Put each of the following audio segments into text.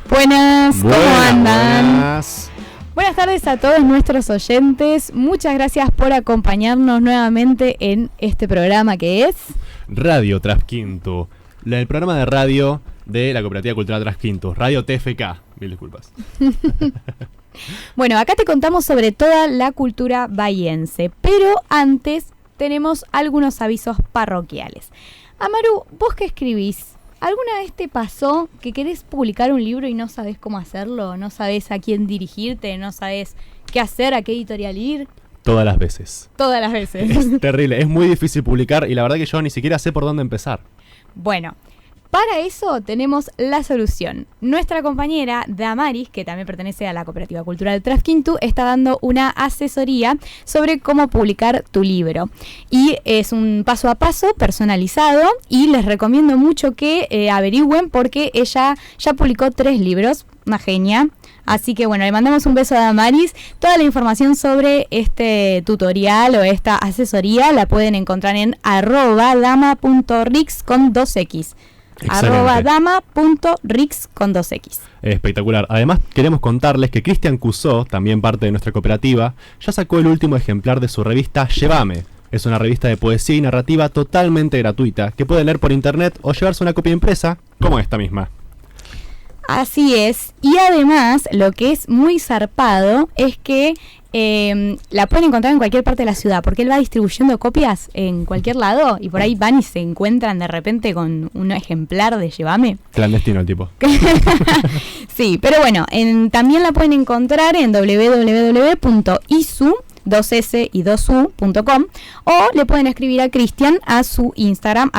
Buenas, ¿cómo andan? Buenas. Buenas tardes a todos nuestros oyentes. Muchas gracias por acompañarnos nuevamente en este programa que es Radio Trasquinto, el programa de radio de la Cooperativa Cultural Trasquinto, Radio TFK. Mil disculpas. Bueno, acá te contamos sobre toda la cultura bahiense, pero antes tenemos algunos avisos parroquiales. Amaru, ¿vos qué escribís? ¿Alguna vez te pasó que querés publicar un libro y no sabés cómo hacerlo? ¿No sabés a quién dirigirte? ¿No sabés qué hacer? ¿A qué editorial ir? Todas las veces. Todas las veces. Es terrible, es muy difícil publicar y la verdad que yo ni siquiera sé por dónde empezar. Bueno, para eso tenemos la solución. Nuestra compañera Damaris, que también pertenece a la Cooperativa Cultural Trasquinto, está dando una asesoría sobre cómo publicar tu libro. Y es un paso a paso personalizado y les recomiendo mucho que averigüen porque ella ya publicó 3 libros, una genia. Así que bueno, le mandamos un beso a Damaris. Toda la información sobre este tutorial o esta asesoría la pueden encontrar en @dama.rix con 2x. @dama.rix con 2x. Espectacular. Además, queremos contarles que Cristian Cusó, también parte de nuestra cooperativa, ya sacó el último ejemplar de su revista Llévame. Es una revista de poesía y narrativa totalmente gratuita que puede leer por internet o llevarse una copia impresa, como esta misma. Así es. Y además, lo que es muy zarpado es que la pueden encontrar en cualquier parte de la ciudad, porque él va distribuyendo copias en cualquier lado y por ahí van y se encuentran de repente con un ejemplar de Llévame. Clandestino el tipo. Sí, pero bueno, también la pueden encontrar en www.isu2s.com o le pueden escribir a Cristian a su Instagram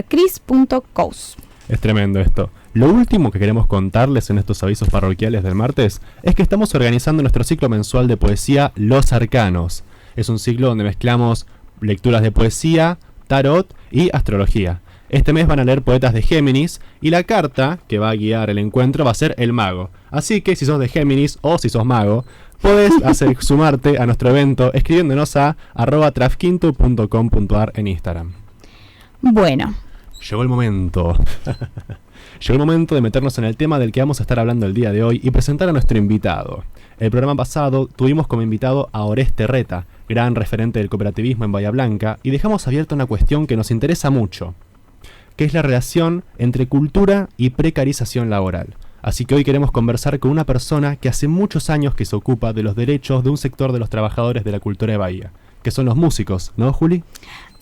@cris.cous. Es tremendo esto. Lo último que queremos contarles en estos avisos parroquiales del martes es que estamos organizando nuestro ciclo mensual de poesía Los Arcanos. Es un ciclo donde mezclamos lecturas de poesía, tarot y astrología. Este mes van a leer poetas de Géminis y la carta que va a guiar el encuentro va a ser el mago. Así que si sos de Géminis o si sos mago, podés sumarte a nuestro evento escribiéndonos a @trasquinto.com.ar en Instagram. Bueno. Llegó el momento. Llegó el momento de meternos en el tema del que vamos a estar hablando el día de hoy y presentar a nuestro invitado. El programa pasado tuvimos como invitado a Oreste Reta, gran referente del cooperativismo en Bahía Blanca, y dejamos abierta una cuestión que nos interesa mucho, que es la relación entre cultura y precarización laboral. Así que hoy queremos conversar con una persona que hace muchos años que se ocupa de los derechos de un sector de los trabajadores de la cultura de Bahía, que son los músicos, ¿no, Juli?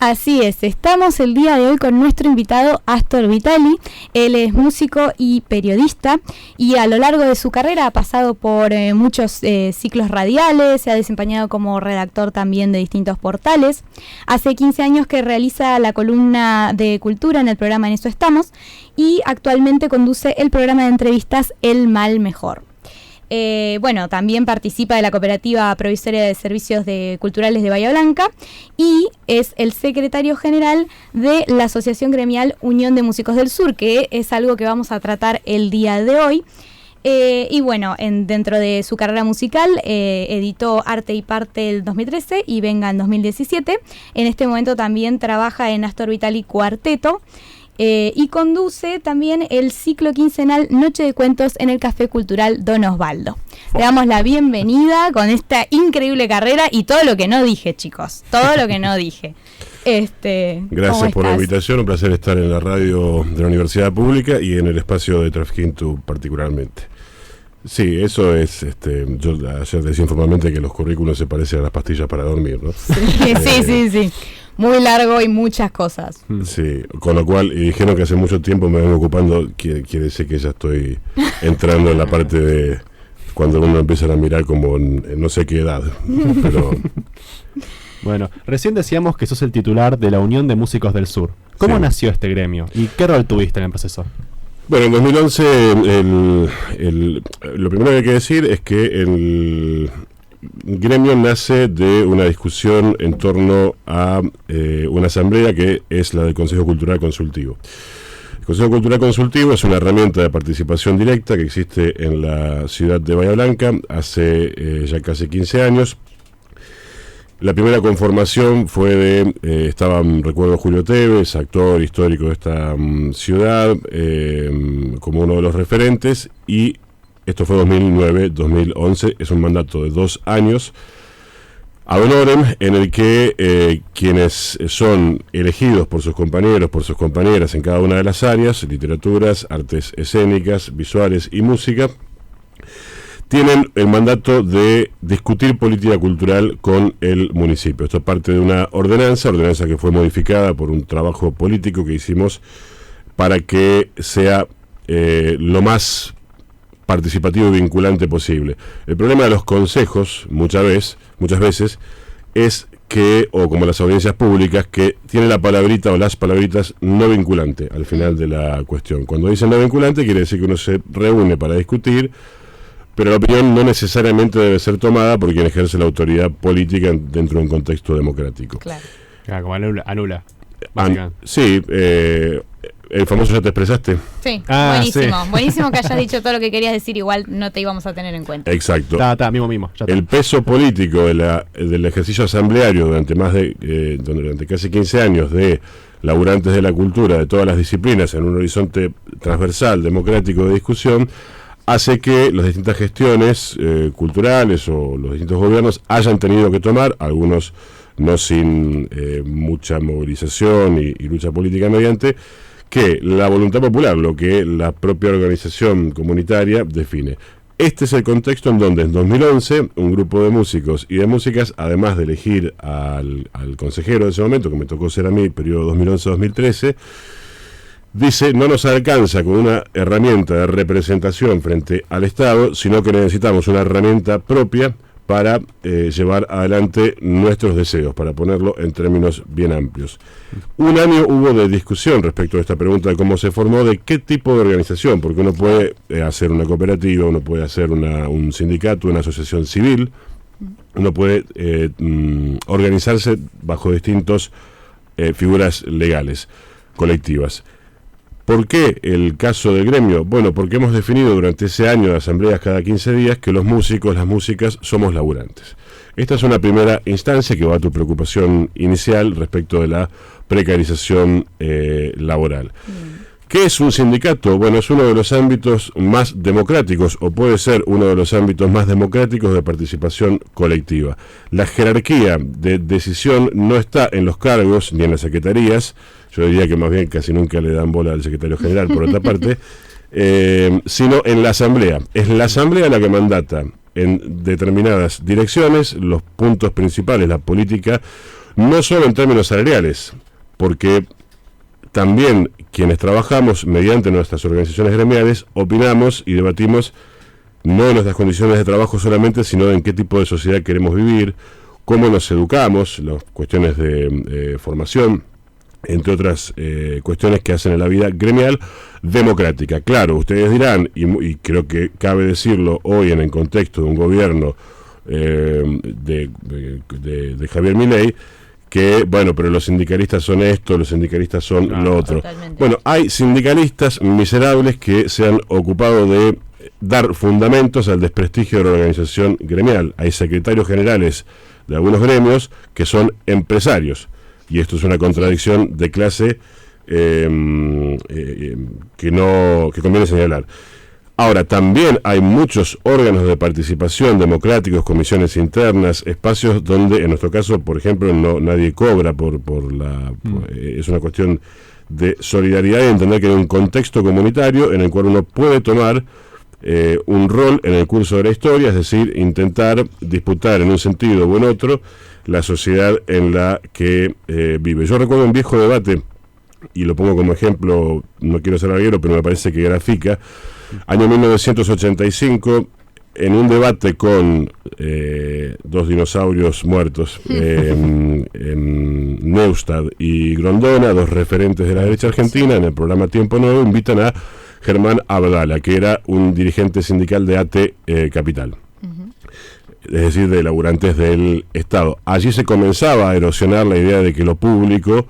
Así es, estamos el día de hoy con nuestro invitado Astor Vitali. Él es músico y periodista y a lo largo de su carrera ha pasado por muchos ciclos radiales, se ha desempeñado como redactor también de distintos portales. Hace 15 años que realiza la columna de cultura en el programa En Eso Estamos y actualmente conduce el programa de entrevistas El Mal Mejor. Bueno, también participa de la Cooperativa Provisoria de Servicios Culturales de Bahía Blanca y es el secretario general de la Asociación Gremial Unión de Músicos del Sur, que es algo que vamos a tratar el día de hoy. Y bueno, dentro de su carrera musical editó Arte y Parte el 2013 y Venga en 2017. En este momento también trabaja en Astor Vitali Cuarteto. Y conduce también el ciclo quincenal Noche de Cuentos en el Café Cultural Don Osvaldo. Le damos la bienvenida con esta increíble carrera y todo lo que no dije, chicos, todo lo que no dije. Gracias por la invitación, un placer estar en la radio de la Universidad Pública y en el espacio de Trasquinto particularmente. Sí, eso es, yo ayer decía informalmente que los currículos se parecen a las pastillas para dormir, ¿no? Sí. Muy largo y muchas cosas. Sí, con lo cual, y dijeron que hace mucho tiempo me vengo ocupando, quiere decir que ya estoy entrando en la parte de cuando uno empieza a mirar como en no sé qué edad, pero... Bueno, recién decíamos que sos el titular de la Unión de Músicos del Sur. ¿Cómo nació este gremio y qué rol tuviste en el proceso? Bueno, en 2011 lo primero que hay que decir es que el gremio nace de una discusión en torno a una asamblea que es la del Consejo Cultural Consultivo. El Consejo Cultural Consultivo es una herramienta de participación directa que existe en la ciudad de Bahía Blanca hace ya casi 15 años. La primera conformación fue recuerdo Julio Tevez, actor histórico de esta ciudad, como uno de los referentes, y esto fue 2009-2011, es un mandato de 2 años, ad honorem, en el que quienes son elegidos por sus compañeros, por sus compañeras en cada una de las áreas, literaturas, artes escénicas, visuales y música, tienen el mandato de discutir política cultural con el municipio. Esto es parte de una ordenanza que fue modificada por un trabajo político que hicimos para que sea lo más participativo y vinculante posible. El problema de los consejos, muchas veces, es que, o como las audiencias públicas, que tiene la palabrita o las palabritas no vinculante al final de la cuestión. Cuando dicen no vinculante, quiere decir que uno se reúne para discutir, pero la opinión no necesariamente debe ser tomada por quien ejerce la autoridad política dentro de un contexto democrático. Claro. Como anula. Sí, el famoso ya te expresaste. Sí, buenísimo que hayas dicho todo lo que querías decir, igual no te íbamos a tener en cuenta. Exacto. Mismo. El peso político del ejercicio asambleario durante casi 15 años de laburantes de la cultura, de todas las disciplinas, en un horizonte transversal, democrático de discusión, hace que las distintas gestiones culturales o los distintos gobiernos hayan tenido que tomar, algunos no sin mucha movilización y lucha política mediante, que la voluntad popular, lo que la propia organización comunitaria define. Este es el contexto en donde en 2011 un grupo de músicos y de músicas, además de elegir al consejero de ese momento, que me tocó ser a mí, periodo 2011-2013, dice, no nos alcanza con una herramienta de representación frente al Estado, sino que necesitamos una herramienta propia para llevar adelante nuestros deseos, para ponerlo en términos bien amplios. Un año hubo de discusión respecto a esta pregunta de cómo se formó, de qué tipo de organización, porque uno puede hacer una cooperativa, uno puede hacer un sindicato, una asociación civil, uno puede organizarse bajo distintas figuras legales, colectivas. ¿Por qué el caso del gremio? Bueno, porque hemos definido durante ese año de asambleas cada 15 días que los músicos, las músicas, somos laburantes. Esta es una primera instancia que va a tu preocupación inicial respecto de la precarización laboral. ¿Qué es un sindicato? Bueno, es uno de los ámbitos más democráticos, o puede ser uno de los ámbitos más democráticos de participación colectiva. La jerarquía de decisión no está en los cargos ni en las secretarías. Yo diría que más bien casi nunca le dan bola al secretario general, por otra parte, sino en la asamblea. Es la asamblea la que mandata en determinadas direcciones los puntos principales, la política, no solo en términos salariales, porque también quienes trabajamos mediante nuestras organizaciones gremiales opinamos y debatimos no en nuestras condiciones de trabajo solamente, sino en qué tipo de sociedad queremos vivir, cómo nos educamos, las cuestiones de formación, entre otras cuestiones que hacen en la vida gremial democrática. Claro, ustedes dirán, y creo que cabe decirlo hoy en el contexto de un gobierno de Javier Milei, que, bueno, pero los sindicalistas son esto, los sindicalistas son lo otro. Totalmente. Bueno, hay sindicalistas miserables que se han ocupado de dar fundamentos al desprestigio de la organización gremial. Hay secretarios generales de algunos gremios que son empresarios. Y esto es una contradicción de clase que conviene señalar. Ahora, también hay muchos órganos de participación democráticos, comisiones internas, espacios donde, en nuestro caso, por ejemplo, nadie cobra es una cuestión de solidaridad y entender que hay un contexto comunitario en el cual uno puede tomar un rol en el curso de la historia, es decir, intentar disputar en un sentido o en otro la sociedad en la que vive. Yo recuerdo un viejo debate, y lo pongo como ejemplo, no quiero ser larguero, pero me parece que grafica, año 1985, en un debate con dos dinosaurios muertos, en Neustadt y Grondona, dos referentes de la derecha argentina, en el programa Tiempo Nuevo, invitan a Germán Abdala, que era un dirigente sindical de ATE Capital. Es decir, de laburantes del Estado. Allí se comenzaba a erosionar la idea de que lo público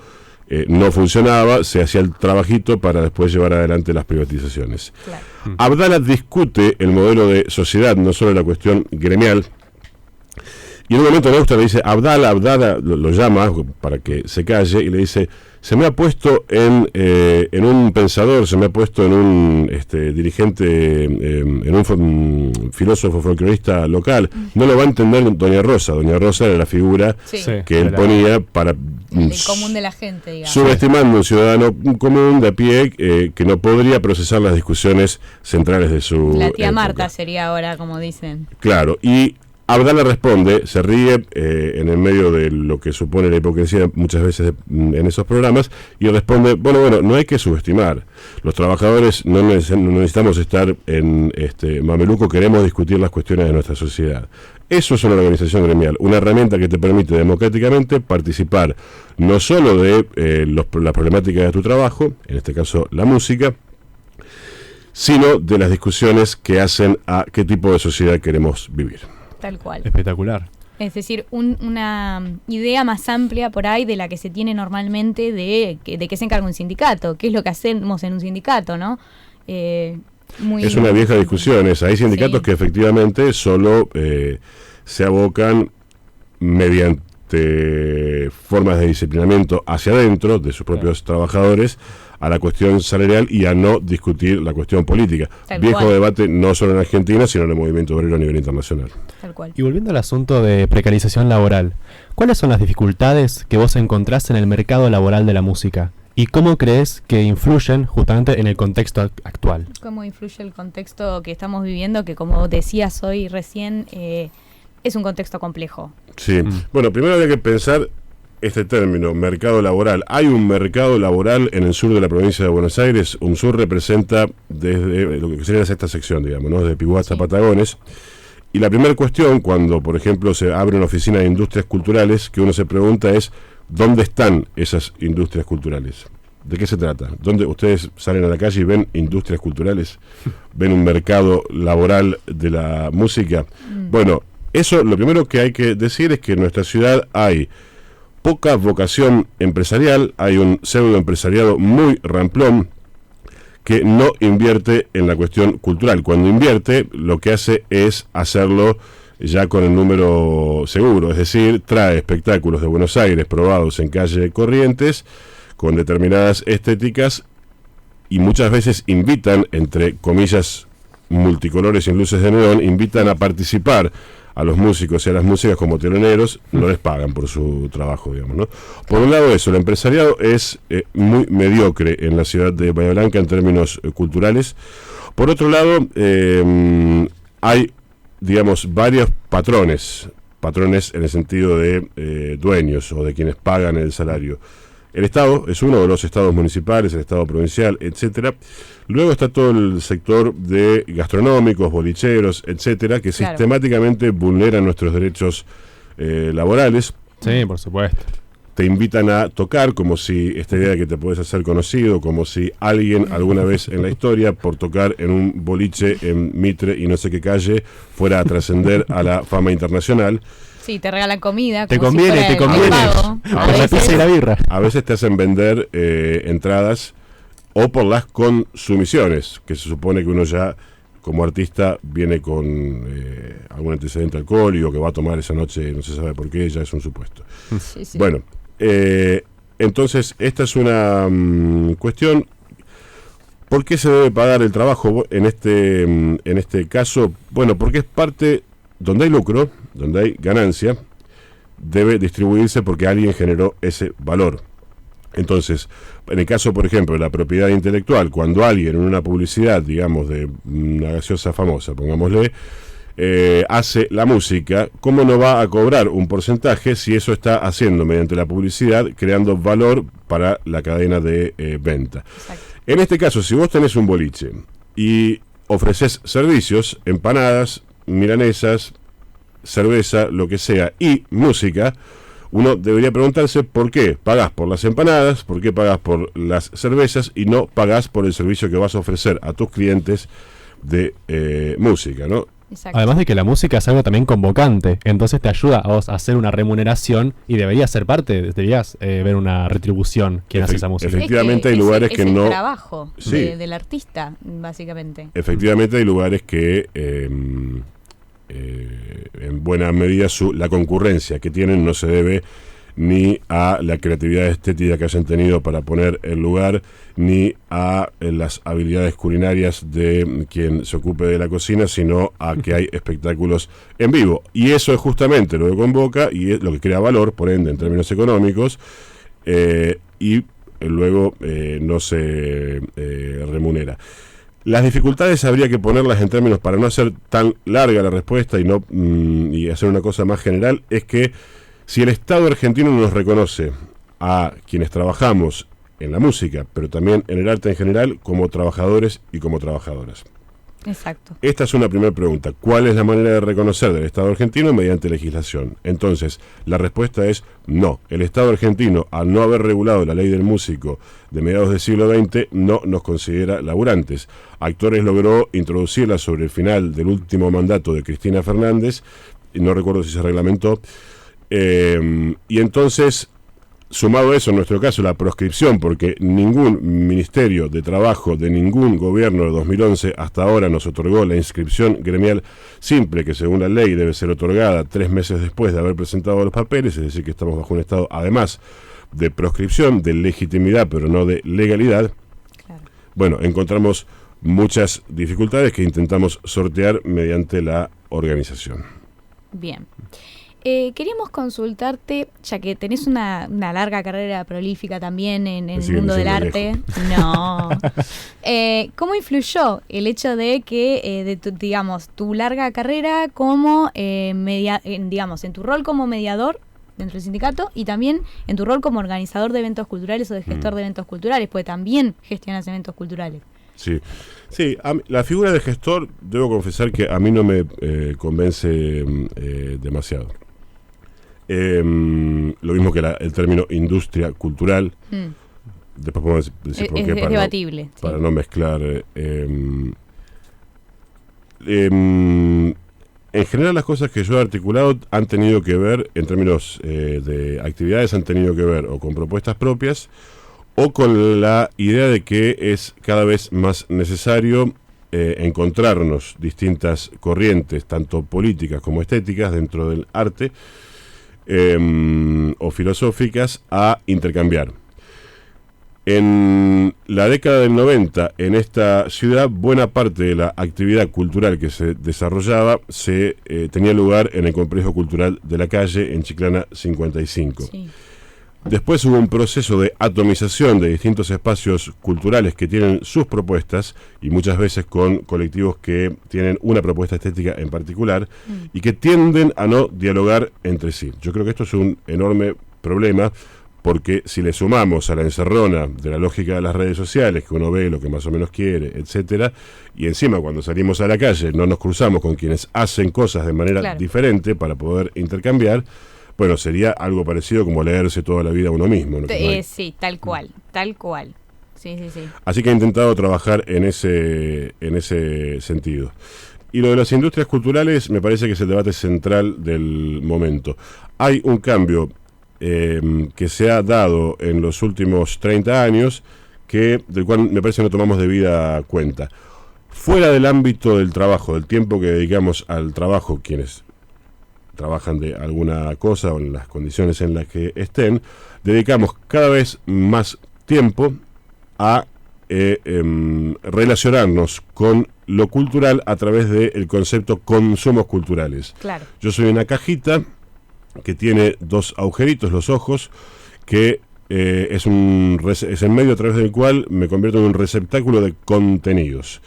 no funcionaba, se hacía el trabajito para después llevar adelante las privatizaciones. Claro. Abdala discute el modelo de sociedad, no solo la cuestión gremial, y en un momento Neustadt le dice, Abdala lo llama para que se calle, y le dice, se me ha puesto en un pensador, se me ha puesto en un dirigente, en un filósofo folclorista local. No lo va a entender Doña Rosa. Doña Rosa era la figura que él ponía para el común de la gente, digamos. Subestimando un ciudadano común de a pie que no podría procesar las discusiones centrales de su La tía época. Marta sería ahora, como dicen. Claro, y Abdala responde, se ríe en el medio de lo que supone la hipocresía muchas veces en esos programas, y responde, bueno, no hay que subestimar. Los trabajadores no necesitamos estar en mameluco, queremos discutir las cuestiones de nuestra sociedad. Eso es una organización gremial, una herramienta que te permite democráticamente participar no solo de las problemáticas de tu trabajo, en este caso la música, sino de las discusiones que hacen a qué tipo de sociedad queremos vivir. Tal cual. Espectacular. Es decir, una idea más amplia por ahí de la que se tiene normalmente de qué se encarga un sindicato, qué es lo que hacemos en un sindicato, ¿no? Es una vieja discusión esa. Hay sindicatos que efectivamente solo se abocan mediante formas de disciplinamiento hacia adentro de sus propios trabajadores a la cuestión salarial y a no discutir la cuestión política. Tal Viejo cual. debate no solo en Argentina, sino en el movimiento obrero a nivel internacional. Tal cual. Y volviendo al asunto de precarización laboral, ¿cuáles son las dificultades que vos encontrás en el mercado laboral de la música? ¿Y cómo crees que influyen justamente en el contexto actual? ¿Cómo influye el contexto que estamos viviendo? Que como decías hoy recién, es un contexto complejo. Sí. Bueno, primero había que pensar este término, mercado laboral. Hay un mercado laboral en el sur de la provincia de Buenos Aires. UNSUR representa desde lo que sería la sexta sección, digamos, ¿no? Desde Pigüá hasta Patagones. Y la primera cuestión, cuando, por ejemplo, se abre una oficina de industrias culturales, que uno se pregunta es, ¿dónde están esas industrias culturales? ¿De qué se trata? ¿Dónde ustedes salen a la calle y ven industrias culturales? ¿Ven un mercado laboral de la música? Bueno, eso lo primero que hay que decir es que en nuestra ciudad hay poca vocación empresarial, hay un pseudo empresariado muy ramplón que no invierte en la cuestión cultural. Cuando invierte, lo que hace es hacerlo ya con el número seguro, es decir, trae espectáculos de Buenos Aires probados en calle Corrientes, con determinadas estéticas, y muchas veces invitan, entre comillas, multicolores y luces de neón, invitan a participar a los músicos y a las músicas como teloneros, no les pagan por su trabajo, digamos, ¿no? Por un lado eso, el empresariado es muy mediocre en la ciudad de Bahía Blanca en términos culturales. Por otro lado, hay, digamos, varios patrones en el sentido de dueños o de quienes pagan el salario. El Estado es uno de los estados municipales, el Estado provincial, etcétera. Luego está todo el sector de gastronómicos, bolicheros, etcétera, que sistemáticamente vulneran nuestros derechos laborales. Sí, por supuesto. Te invitan a tocar, como si esta idea de que te puedes hacer conocido, como si alguien alguna vez en la historia, por tocar en un boliche en Mitre y no sé qué calle, fuera a trascender a la fama internacional. Sí, te regalan comida. Te como conviene, si fuera te conviene. el pago. La pizza y la birra. A veces te hacen vender entradas o por las consumiciones, que se supone que uno ya como artista viene con algún antecedente alcohólico que va a tomar esa noche, no se sabe por qué, ya es un supuesto. Sí, sí. Bueno, entonces esta es una cuestión. ¿Por qué se debe pagar el trabajo en este caso? Bueno, porque es parte, donde hay lucro, donde hay ganancia, debe distribuirse porque alguien generó ese valor. Entonces, en el caso, por ejemplo, de la propiedad intelectual, cuando alguien en una publicidad, digamos, de una gaseosa famosa, pongámosle, hace la música, ¿cómo no va a cobrar un porcentaje si eso está haciendo mediante la publicidad, creando valor para la cadena de venta? Exacto. En este caso, si vos tenés un boliche y ofreces servicios, empanadas, milanesas, cerveza, lo que sea, y música, uno debería preguntarse por qué pagás por las empanadas, por qué pagás por las cervezas y no pagás por el servicio que vas a ofrecer a tus clientes de música, ¿no? Exacto. Además de que la música es algo también convocante, entonces te ayuda a vos a hacer una remuneración y debería ser parte, deberías ver una retribución quien hace esa música. Efectivamente hay lugares que es no... el trabajo Sí. del artista, básicamente. Efectivamente hay lugares que en buena medida la concurrencia que tienen no se debe ni a la creatividad estética que hayan tenido para poner el lugar, ni a las habilidades culinarias de quien se ocupe de la cocina, sino a que hay espectáculos en vivo. Y eso es justamente lo que convoca y es lo que crea valor, por ende, en términos económicos, y luego no se remunera. Las dificultades habría que ponerlas en términos, para no hacer tan larga la respuesta y hacer una cosa más general, es que si el Estado argentino nos reconoce a quienes trabajamos en la música, pero también en el arte en general, como trabajadores y como trabajadoras. Exacto. Esta es una primera pregunta. ¿Cuál es la manera de reconocer del Estado argentino? Mediante legislación. Entonces, la respuesta es no. El Estado argentino, al no haber regulado la ley del músico de mediados del siglo XX, no nos considera laburantes. Actores logró introducirla sobre el final del último mandato de Cristina Fernández, y no recuerdo si se reglamentó, y entonces, sumado a eso, en nuestro caso, la proscripción, porque ningún ministerio de trabajo de ningún gobierno de 2011 hasta ahora nos otorgó la inscripción gremial simple, que según la ley debe ser otorgada 3 meses después de haber presentado los papeles, es decir, que estamos bajo un estado, además de proscripción, de legitimidad, pero no de legalidad. Claro. Bueno, encontramos muchas dificultades que intentamos sortear mediante la organización. Bien. Queríamos consultarte, ya que tenés una larga carrera prolífica también en el mundo del arte. No. ¿Cómo influyó el hecho de que, tu larga carrera como, en tu rol como mediador dentro del sindicato y también en tu rol como organizador de eventos culturales o de gestor de eventos culturales, porque también gestionas eventos culturales? Sí, la figura de gestor, debo confesar que a mí no me convence demasiado. Lo mismo que el término industria cultural. Después podemos decir por qué, es debatible, para no mezclar. En general, las cosas que yo he articulado han tenido que ver, en términos de actividades, han tenido que ver o con propuestas propias o con la idea de que es cada vez más necesario encontrarnos distintas corrientes, tanto políticas como estéticas, dentro del arte, o filosóficas, a intercambiar. En la década del 90, en esta ciudad, buena parte de la actividad cultural que se desarrollaba tenía lugar en el complejo cultural de la Calle, en Chiclana 55. Sí. Después hubo un proceso de atomización de distintos espacios culturales que tienen sus propuestas, y muchas veces con colectivos que tienen una propuesta estética en particular, y que tienden a no dialogar entre sí. Yo creo que esto es un enorme problema, porque si le sumamos a la encerrona de la lógica de las redes sociales, que uno ve lo que más o menos quiere, etcétera, y encima cuando salimos a la calle no nos cruzamos con quienes hacen cosas de manera diferente para poder intercambiar, bueno, sería algo parecido como leerse toda la vida a uno mismo, ¿no? Sí, tal cual. Sí. Así que he intentado trabajar en ese sentido. Y lo de las industrias culturales me parece que es el debate central del momento. Hay un cambio que se ha dado en los últimos 30 años, del cual me parece que no tomamos debida cuenta. Fuera del ámbito del trabajo, del tiempo que dedicamos al trabajo, quienes trabajan de alguna cosa o en las condiciones en las que estén, dedicamos cada vez más tiempo a relacionarnos con lo cultural a través del concepto consumos culturales. Claro. Yo soy una cajita que tiene 2 agujeritos, los ojos, que es el medio a través del cual me convierto en un receptáculo de contenidos.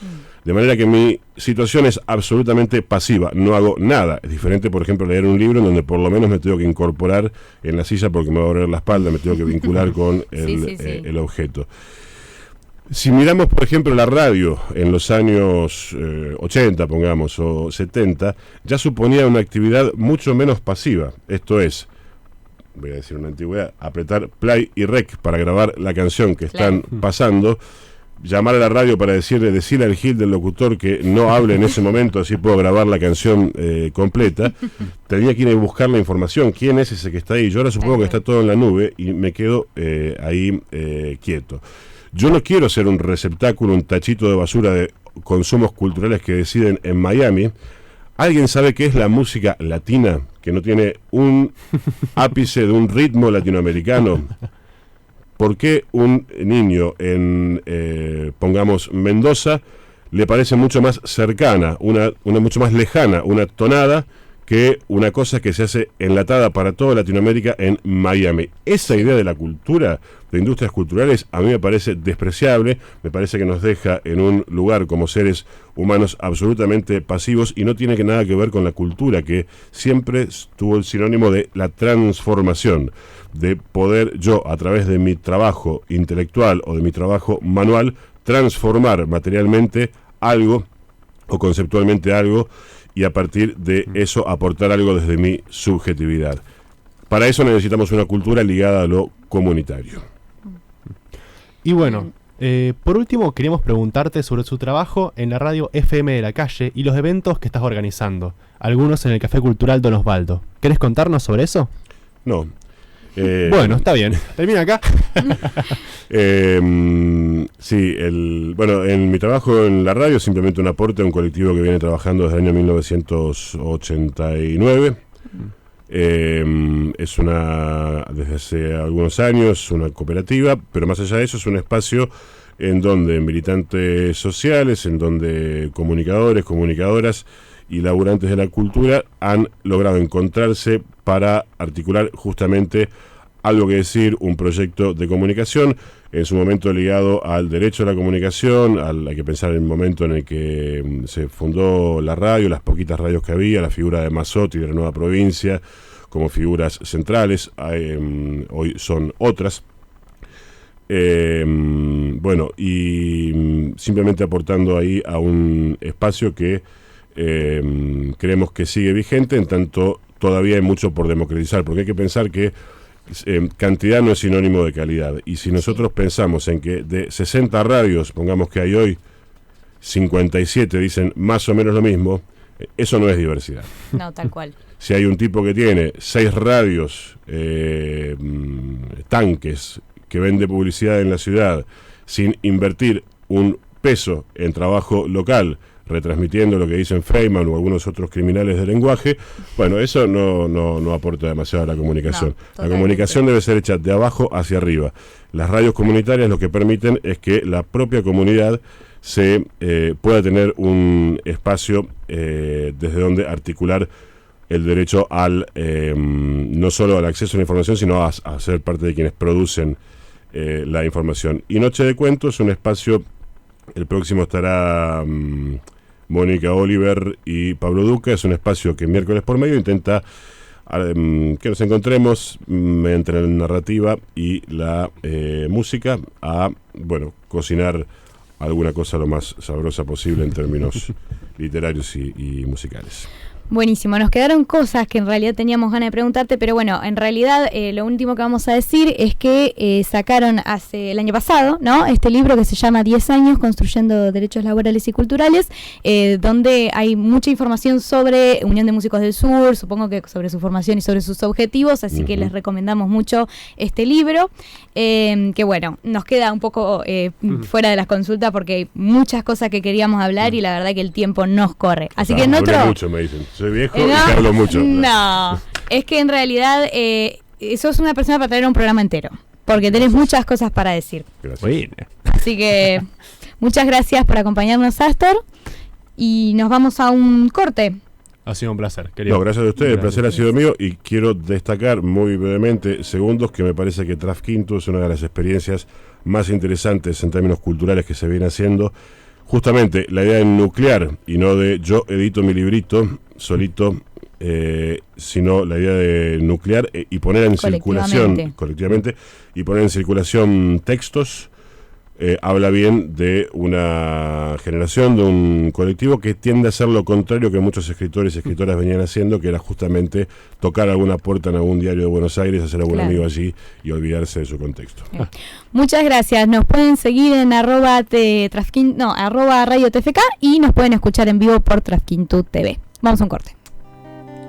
De manera que mi situación es absolutamente pasiva, no hago nada. Es diferente, por ejemplo, leer un libro en donde por lo menos me tengo que incorporar en la silla porque me va a doler la espalda, me tengo que vincular con el objeto. Si miramos, por ejemplo, la radio en los años 80, pongamos, o 70, ya suponía una actividad mucho menos pasiva. Esto es, voy a decir una antigüedad, apretar play y rec para grabar la canción que están pasando, llamar a la radio para decirle al Gil del locutor que no hable en ese momento, así puedo grabar la canción completa. Tenía que ir a buscar la información, quién es ese que está ahí. Yo ahora supongo que está todo en la nube y me quedo ahí quieto. Yo no quiero ser un receptáculo, un tachito de basura de consumos culturales que deciden en Miami. ¿Alguien sabe qué es la música latina que no tiene un ápice de un ritmo latinoamericano, ¿por qué un niño en, pongamos, Mendoza, le parece mucho más cercana, una mucho más lejana, una tonada, que una cosa que se hace enlatada para toda Latinoamérica en Miami? Esa idea de la cultura, de industrias culturales, a mí me parece despreciable, me parece que nos deja en un lugar como seres humanos absolutamente pasivos y no tiene nada que ver con la cultura, que siempre tuvo el sinónimo de la transformación, de poder yo, a través de mi trabajo intelectual o de mi trabajo manual, transformar materialmente algo o conceptualmente algo, y a partir de eso aportar algo desde mi subjetividad. Para eso necesitamos una cultura ligada a lo comunitario. Y bueno, por último queríamos preguntarte sobre su trabajo en la radio FM de la Calle y los eventos que estás organizando, algunos en el Café Cultural Don Osvaldo. ¿Querés contarnos sobre eso? No. Bueno, está bien. Termina acá. Sí, bueno, en mi trabajo en la radio, simplemente un aporte a un colectivo que viene trabajando desde el año 1989. Es desde hace algunos años, una cooperativa, pero más allá de eso es un espacio en donde militantes sociales, en donde comunicadores, comunicadoras y laburantes de la cultura han logrado encontrarse para articular justamente algo que decir, un proyecto de comunicación, en su momento ligado al derecho a la comunicación, hay que pensar en el momento en el que se fundó la radio, las poquitas radios que había, la figura de Mazzotti de la Nueva Provincia como figuras centrales, hoy son otras. Bueno, y simplemente aportando ahí a un espacio que creemos que sigue vigente, en tanto todavía hay mucho por democratizar, porque hay que pensar que cantidad no es sinónimo de calidad, y si nosotros pensamos en que de 60 radios, pongamos que hay hoy 57 dicen más o menos lo mismo, eso no es diversidad. No, tal cual. Si hay un tipo que tiene 6 radios, tanques, que vende publicidad en la ciudad sin invertir un peso en trabajo local, retransmitiendo lo que dicen Feynman o algunos otros criminales del lenguaje, bueno, eso no aporta demasiado a la comunicación. No, la comunicación debe ser hecha de abajo hacia arriba. Las radios comunitarias lo que permiten es que la propia comunidad se pueda tener un espacio desde donde articular el derecho al no solo al acceso a la información, sino a ser parte de quienes producen la información. Y Noche de Cuento es un espacio, el próximo estará Mónica Oliver y Pablo Duca, es un espacio que miércoles por medio intenta que nos encontremos entre la narrativa y la música a, bueno, cocinar alguna cosa lo más sabrosa posible en términos literarios y musicales. Buenísimo, nos quedaron cosas que en realidad teníamos ganas de preguntarte, pero bueno, en realidad lo último que vamos a decir es que sacaron el año pasado, ¿no?, este libro que se llama 10 años construyendo derechos laborales y culturales, donde hay mucha información sobre Unión de Músicos del Sur, supongo que sobre su formación y sobre sus objetivos, así que les recomendamos mucho este libro, que bueno, nos queda un poco fuera de las consultas porque hay muchas cosas que queríamos hablar y la verdad que el tiempo nos corre, así que en otro... mucho, me dicen. Soy viejo y hablo mucho. No, es que en realidad sos una persona para traer un programa entero, porque tenés muchas cosas para decir. Gracias. Así que muchas gracias por acompañarnos, Astor, y nos vamos a un corte. Ha sido un placer, querido. No, gracias a ustedes, el placer ha sido mío, y quiero destacar muy brevemente, segundos, que me parece que Trafquinto es una de las experiencias más interesantes en términos culturales que se viene haciendo. Justamente la idea de nuclear y no de yo edito mi librito solito, sino la idea de nuclear y poner en circulación colectivamente y poner en circulación textos, habla bien de una generación, de un colectivo que tiende a hacer lo contrario que muchos escritores y escritoras venían haciendo, que era justamente tocar alguna puerta en algún diario de Buenos Aires, hacer algún amigo allí y olvidarse de su contexto. Muchas gracias, nos pueden seguir en @Radio TFK y nos pueden escuchar en vivo por Trafquintu TV. Vamos a un corte.